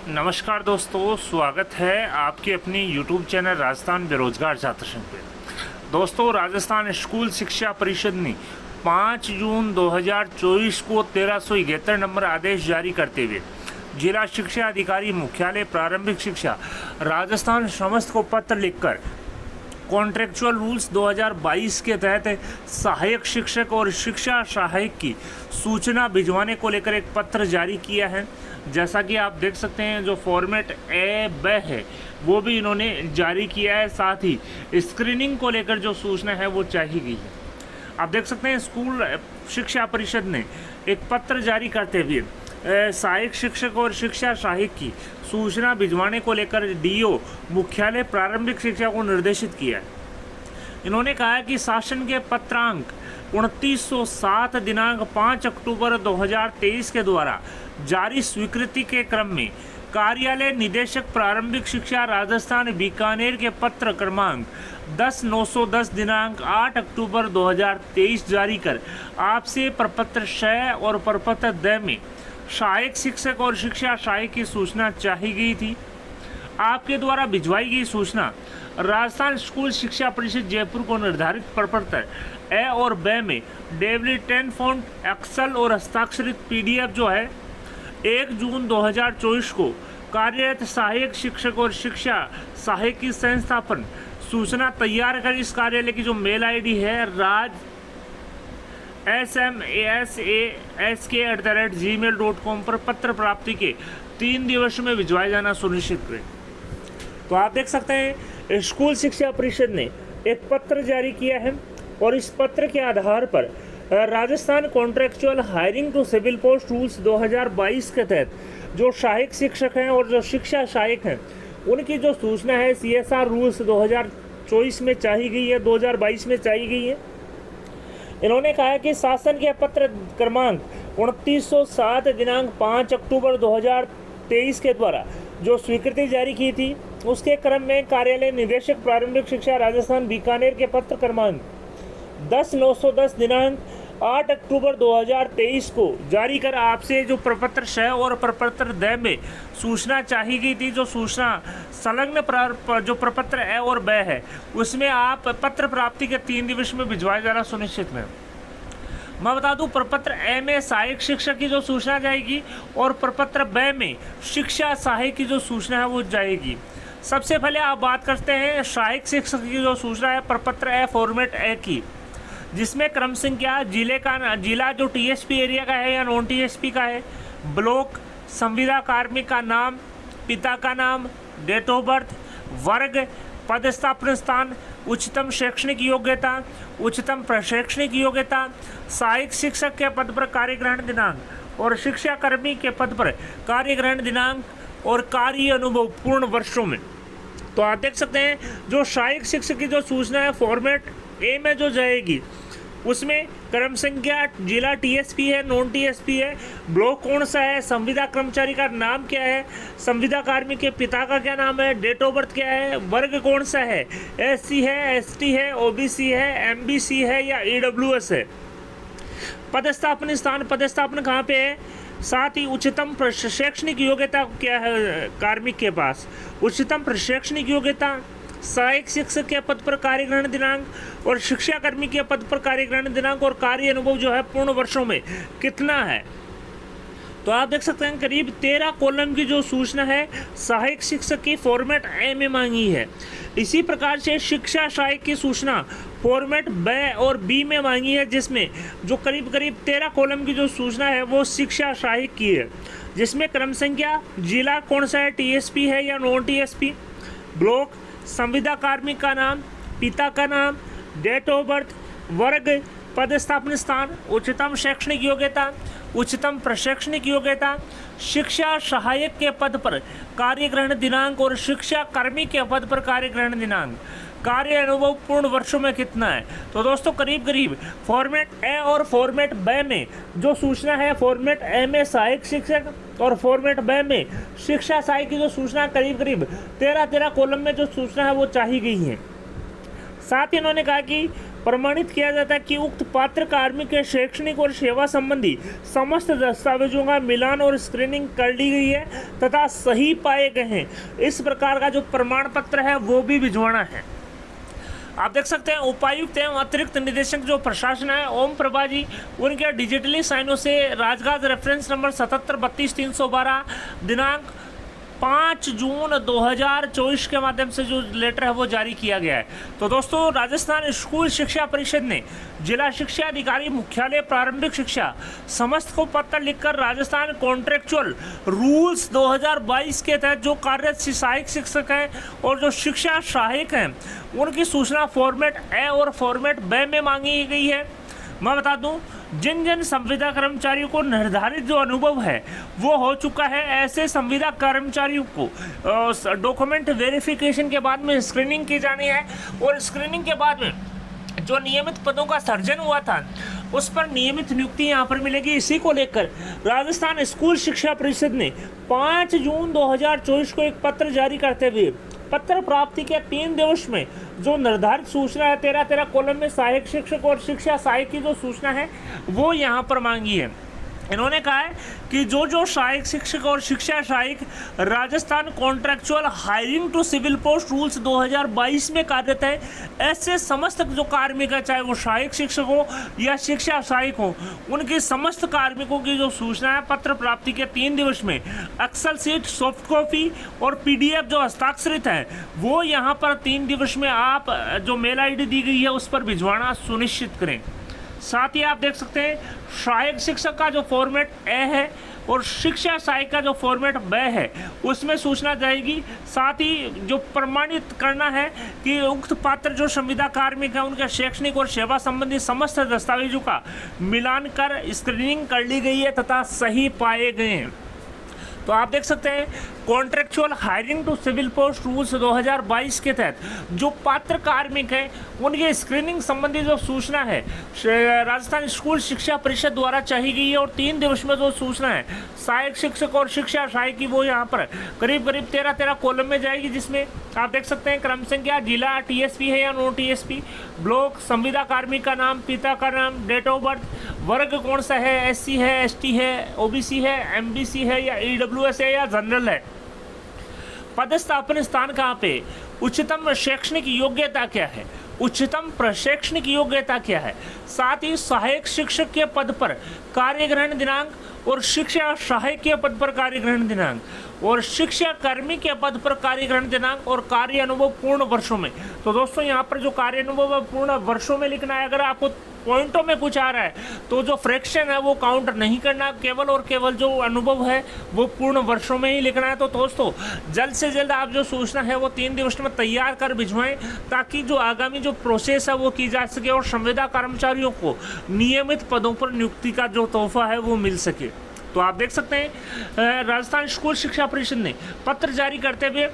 नमस्कार दोस्तों, स्वागत है आपके अपनी YouTube चैनल राजस्थान बेरोजगार छात्र संघ पे। दोस्तों, राजस्थान स्कूल शिक्षा परिषद ने 5 जून 2024 को 1371 नंबर आदेश जारी करते हुए जिला शिक्षा अधिकारी मुख्यालय प्रारंभिक शिक्षा राजस्थान समस्त को पत्र लिखकर कॉन्ट्रेक्चुअल रूल्स 2022 के तहत सहायक शिक्षक और शिक्षा सहायक की सूचना भिजवाने को लेकर एक पत्र जारी किया है। जैसा कि आप देख सकते हैं, जो फॉर्मेट ए ब है वो भी इन्होंने जारी किया है। साथ ही स्क्रीनिंग को लेकर जो सूचना है वो चाहिए गई है। आप देख सकते हैं, स्कूल शिक्षा परिषद ने एक पत्र जारी करते हुए सहायक शिक्षक और शिक्षा सहायक की सूचना भिजवाने को लेकर डीओ मुख्यालय प्रारंभिक शिक्षा को निर्देशित किया है। इन्होंने कहा है कि शासन के पत्रांक 2907 दिनांक 5 अक्टूबर 2023 के द्वारा जारी स्वीकृति के क्रम में कार्यालय निदेशक प्रारंभिक शिक्षा राजस्थान बीकानेर के पत्र क्रमांक 10/910 दिनांक 8 अक्टूबर 2023 जारी कर आपसे प्रपत्र 6 और प्रपत्र द में सहायक शिक्षक और शिक्षा सहायक की सूचना चाही गई थी। आपके द्वारा भिजवाई गई सूचना राजस्थान स्कूल शिक्षा परिषद जयपुर को निर्धारित प्रपत्र ए और ब में W10 फॉन्ट एक्सेल और हस्ताक्षरित PDF जो है 1 जून 2024 को कार्यरत सहायक शिक्षक और शिक्षा सहायक की संस्थापन सूचना तैयार कर इस कार्यालय की जो मेल ID है राज smasask@gmail.com पर पत्र प्राप्ति के 3 दिवसों में भिजवाया जाना सुनिश्चित करें। तो आप देख सकते हैं, स्कूल शिक्षा परिषद ने एक पत्र जारी किया है और इस पत्र के आधार पर Rajasthan contractual hiring to civil post rules 2022 के तहत जो सहायक शिक्षक हैं और जो शिक्षा सहायक हैं उनकी जो सूचना है CSR रूल्स 2024 में चाहिए गई है, 2022 में चाहिए गई है। इन्होंने कहा है कि शासन के पत्र क्रमांक 2907 दिनांक 5 अक्टूबर 2023 के द्वारा जो स्वीकृति जारी की थी उसके क्रम में कार्यालय निदेशक प्रारंभिक शिक्षा राजस्थान बीकानेर के पत्र क्रमांक 10/910 दिनांक 8 अक्टूबर 2023 को जारी कर आपसे जो प्रपत्र 6 और प्रपत्र द में सूचना चाहिए गई थी। जो सूचना संलग्न जो प्रपत्र ए और ब है उसमें आप पत्र प्राप्ति के 3 दिवस में भिजवाया जाना सुनिश्चित है। मैं बता दूं, प्रपत्र ए में सहायक शिक्षक की जो सूचना जाएगी और प्रपत्र ब में शिक्षा सहायक की जो सूचना है वो जाएगी। सबसे पहले आप बात करते हैं सहायक शिक्षक की जो सूचना है प्रपत्र ए फॉर्मेट ए की, जिसमें क्रम संख्या जिला जो TSP एरिया का है या नॉन TSP का है, ब्लॉक, संविदा कार्मिक का नाम, पिता का नाम, डेट ऑफ बर्थ, वर्ग, पदस्थापन स्थान, उच्चतम शैक्षणिक योग्यता, उच्चतम प्रशैक्षणिक योग्यता, सहायक शिक्षक के पद पर कार्यग्रहण दिनांक और शिक्षा कर्मी के पद पर कार्यग्रहण दिनांक और कार्य अनुभव पूर्ण वर्षों में। तो आप देख सकते हैं, जो सहायक शिक्षक की जो सूचना है फॉर्मेट ए में जो जाएगी उसमें क्रम संख्या जिला TSP है, नॉन TSP है, ब्लॉक कौन सा है, संविदा कर्मचारी का नाम क्या है, संविदा कार्मिक के पिता का क्या नाम है, डेट ऑफ बर्थ क्या है, वर्ग कौन सा है, SC है, ST है, OBC है, MBC है या EWS है, पदस्थापन स्थान, पदस्थापन कहाँ पे है, साथ ही उच्चतम प्रशैक्षणिक योग्यता क्या है कार्मिक के पास, उच्चतम प्रशैक्षणिक योग्यता, सहायक शिक्षक के पद पर कार्यग्रहण दिनांक और शिक्षा कर्मी के पद पर कार्यग्रहण दिनांक और कार्य अनुभव जो है पूर्ण वर्षों में कितना है। तो आप देख सकते हैं, करीब 13 कॉलम की जो सूचना है सहायक शिक्षक की फॉर्मेट ए में मांगी है। इसी प्रकार से शिक्षा सहायक की सूचना फॉर्मेट ब और बी में मांगी है, जिसमें जो करीब 13 कॉलम की जो सूचना है वो शिक्षा सहायक की है, जिसमें क्रम संख्या जिला कौन सा है, TSP है या नॉन TSP, ब्लॉक, संविदा कार्मिक का नाम, पिता का नाम, डेट ऑफ बर्थ, वर्ग, पदस्थापन स्थान, उच्चतम शैक्षणिक योग्यता, उच्चतम प्रशैक्षणिक योग्यता, शिक्षा सहायक के पद पर कार्यग्रहण दिनांक और शिक्षा कर्मी के पद पर कार्यग्रहण दिनांक, कार्य अनुभव पूर्ण वर्षों में कितना है। तो दोस्तों, करीब फॉर्मेट ए और फॉर्मेट ब में जो सूचना है फॉर्मेट ए में सहायक शिक्षक और फॉर्मेट ब में शिक्षा सहायक की जो सूचना करीब 13 कॉलम में जो सूचना है वो चाहिए गई है। साथ ही इन्होंने कहा कि प्रमाणित किया जाता है कि उक्त पात्र कार्मिक के शैक्षणिक और सेवा संबंधी समस्त दस्तावेजों का मिलान और स्क्रीनिंग कर ली गई है तथा सही पाए गए हैं। इस प्रकार का जो प्रमाण पत्र है वो भी भिजवाना है। आप देख सकते हैं उपायुक्त एवं अतिरिक्त निदेशक जो प्रशासन है ओम प्रभा जी, उनके डिजिटली साइनों से राजगाज रेफरेंस नंबर 7732-312 दिनांक 5 जून 2024 के माध्यम से जो लेटर है वो जारी किया गया है। तो दोस्तों, राजस्थान स्कूल शिक्षा परिषद ने जिला शिक्षा अधिकारी मुख्यालय प्रारंभिक शिक्षा समस्त को पत्र लिखकर राजस्थान कॉन्ट्रेक्चुअल रूल्स 2022 के तहत जो कार्यरत सहायक शिक्षक हैं और जो शिक्षा सहायक हैं उनकी सूचना फॉर्मेट ए और फॉर्मेट बी में मांगी गई है। मैं बता दूं, जिन जिन संविदा कर्मचारियों को निर्धारित जो अनुभव है वो हो चुका है, ऐसे संविदा कर्मचारियों को डॉक्यूमेंट वेरिफिकेशन के बाद में स्क्रीनिंग की जानी है और स्क्रीनिंग के बाद में जो नियमित पदों का सर्जन हुआ था उस पर नियमित नियुक्ति यहाँ पर मिलेगी। इसी को लेकर राजस्थान स्कूल शिक्षा परिषद ने 5 जून 2024 को एक पत्र जारी करते हुए पत्र प्राप्ति के 3 दिवस में जो निर्धारित सूचना है 13 कॉलम में सहायक शिक्षक और शिक्षा सहायक की जो सूचना है वो यहाँ पर मांगी है। इन्होंने कहा है कि जो सहायक शिक्षक और शिक्षा सहायक Rajasthan contractual hiring to civil post rules 2022 में कार्यरत है, ऐसे समस्त जो कार्मिक है, चाहे वो सहायक शिक्षक हो या शिक्षा सहायक हो, उनके समस्त कार्मिकों की जो सूचना है पत्र प्राप्ति के 3 दिवस में एक्सेल सीट, सॉफ्ट कॉपी और PDF जो हस्ताक्षरित है वो यहाँ पर 3 दिवस में आप जो मेल ID दी गई है उस पर भिजवाना सुनिश्चित करें। साथ ही आप देख सकते हैं सहायक शिक्षक का जो फॉर्मेट ए है और शिक्षा सहायक का जो फॉर्मेट बी है उसमें सूचना जाएगी। साथ ही जो प्रमाणित करना है कि उक्त पात्र जो संविदा कार्मिक है उनके शैक्षणिक और सेवा संबंधी समस्त दस्तावेजों का मिलान कर स्क्रीनिंग कर ली गई है तथा सही पाए गए हैं। तो आप देख सकते हैं contractual hiring to civil post rules 2022 के तहत जो पात्र कार्मिक हैं उनके स्क्रीनिंग संबंधी जो सूचना है राजस्थान स्कूल शिक्षा परिषद द्वारा चाहिए गई है और 3 दिवस में जो सूचना है सहायक शिक्षक और शिक्षा सहायक की वो यहाँ पर करीब 13 कॉलम में जाएगी, जिसमें आप देख सकते हैं क्रम संख्या, जिला, TSP है या नो TSP, ब्लॉक, संविदा कार्मिक का नाम, पिता का नाम, डेट ऑफ बर्थ, वर्ग कौन सा है, SC है, ST है, OBC है, MBC है या EWS है या जनरल है, पदस्थापन स्थान कहाँ पे, उच्चतम शैक्षणिक योग्यता क्या है, उच्चतम प्रशैक्षणिक योग्यता क्या है, साथ ही सहायक शिक्षक के पद पर कार्यग्रहण दिनांक और शिक्षा सहायक के पद पर कार्यग्रहण दिनांक और शिक्षा कर्मी के पद पर कार्यग्रहण दिनांक और कार्य अनुभव पूर्ण वर्षों में। तो दोस्तों यहाँ पर जो कार्य अनुभव है पूर्ण वर्षों में लिखना है। अगर आपको पॉइंटों में कुछ आ रहा है तो जो फ्रैक्शन है वो काउंट नहीं करना, केवल और केवल जो अनुभव है वो पूर्ण वर्षों में ही लिखना है। तो दोस्तों जल्द से जल्द आप जो सूचना है वो 3 दिवस में तैयार कर भिजवाएं ताकि जो आगामी जो प्रोसेस है वो की जा सके और संविदा कर्मचारियों को नियमित पदों पर नियुक्ति का जो तोहफा है वो मिल सके। तो आप देख सकते हैं राजस्थान स्कूल शिक्षा परिषद ने पत्र जारी करते हुए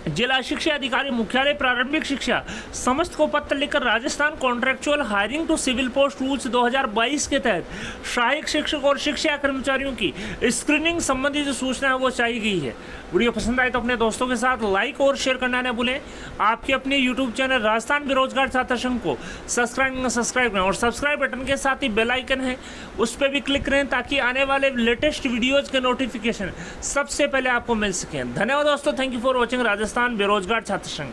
जिला शिक्षा अधिकारी मुख्यालय प्रारंभिक शिक्षा समस्त को पत्र लिखकर Rajasthan contractual hiring to civil post rules 2022 के तहत सहायक शिक्षक और शिक्षा कर्मचारियों की स्क्रीनिंग संबंधी जो सूचना है वो चाहिए गई है। वीडियो पसंद आए तो अपने दोस्तों के साथ लाइक और शेयर करना न भूलें। आपके अपने यूट्यूब चैनल राजस्थान बेरोजगार छात्र संघ को सब्सक्राइब करें और सब्सक्राइब बटन के साथ ही बेल आइकन है उस पर भी क्लिक करें ताकि आने वाले लेटेस्ट वीडियोज के नोटिफिकेशन सबसे पहले आपको मिल सकें। धन्यवाद दोस्तों, thank you for watching Rajasthan बेरोजगार छात्र संघ।